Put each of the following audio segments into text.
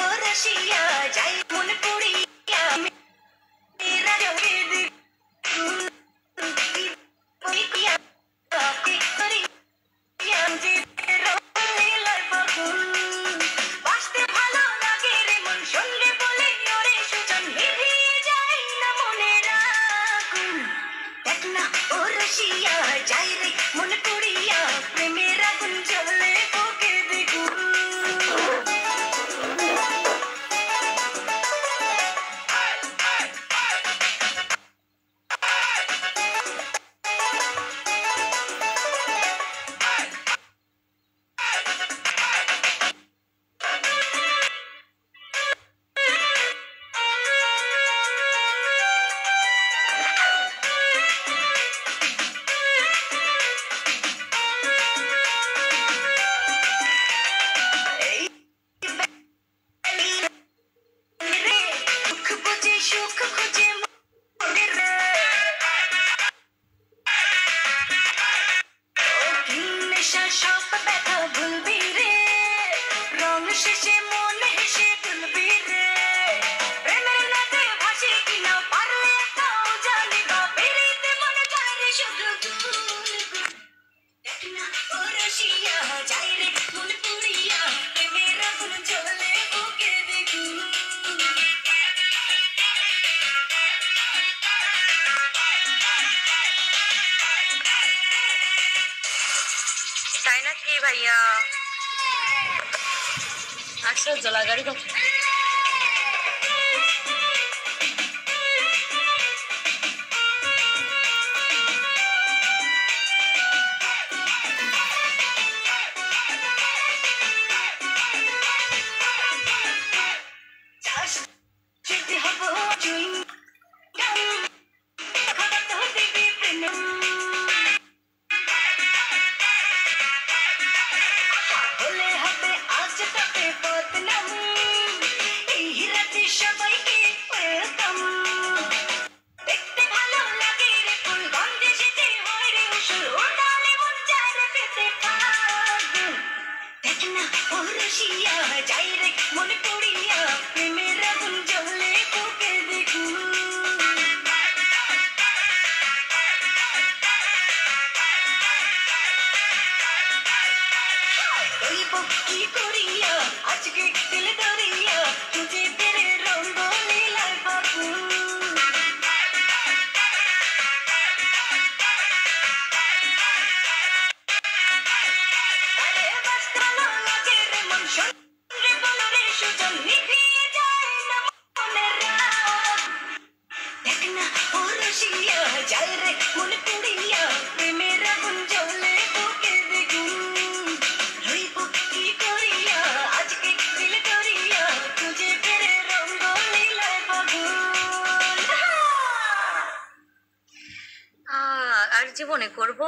ও রসিয়া যাই মন পুড়িয়া মেরা জগেদ ওই কিয়া কে করিয়া যে রঙিলার বকুল বাসতে ভালো লাগে রে মন শুনলে বলে ওরে সুজন নিভিয়ে যায় না মনের আগুন দেখ না ও রসিয়া যাই রে মন পুড়িয়া প্রেমের আগুন জ্বলে বুকে দ্বিগুণ সুখ খুঁজে মনের নেশা সব ব্যথা ভুলবি রে রং শেষে মন হেসে তুলবি রে প্রেমের নদে ভাসি কিনা পারলে তাও জানি বা বেরিতে মনে যায় রে শুধু দেখ না ও রসিয়া যাই রে মন পুড়িয়া প্রেমের আগুন জ্বলে বুকে দেখুন তাই নাকি ভাইয়া আশ্চর্য লাগারি যেতে হব চুই খাবার তো দিবি প্রেম হলে হবে আজ তাতে বদনাম এই রাতে সবাইকে ওয়েলকাম দেখতে ভালো লাগে রে ফুল গন্ধে যেতে হয় রে উসুর ওটালে মন চায় রে পেতে পাগল দেখ না ও রসিয়া যাই রে মনে পড়িয়া প্রেমের আগুন জ্বলে বুকে দেখুন কইব কি করিয়া আজকে দিল ধরিয়া তুঝে তেরে রঙ্গ নীলার বাবু আরে বাস ভালো লাগে রে মন শুনলে বলো রে সুজন নিভিয়ে যায় না মনের রাগ দেখ না ও রসিয়া যাই রে মন পুড়িয়া প্রেমের আগুন জ্বলে বুকে দেখুন রইব কি করিয়া আজকে দিল ধরিয়া তুঝে তেরে রঙ্গ নীলার বাবুল আর জীবনে করব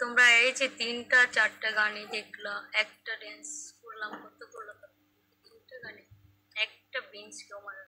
তোমরা এই যে 3টা 4টা গানই দেখলা একটা ড্যান্স করলাম কত করলাম 3টা গানে একটা বেঞ্চ কেউ মারা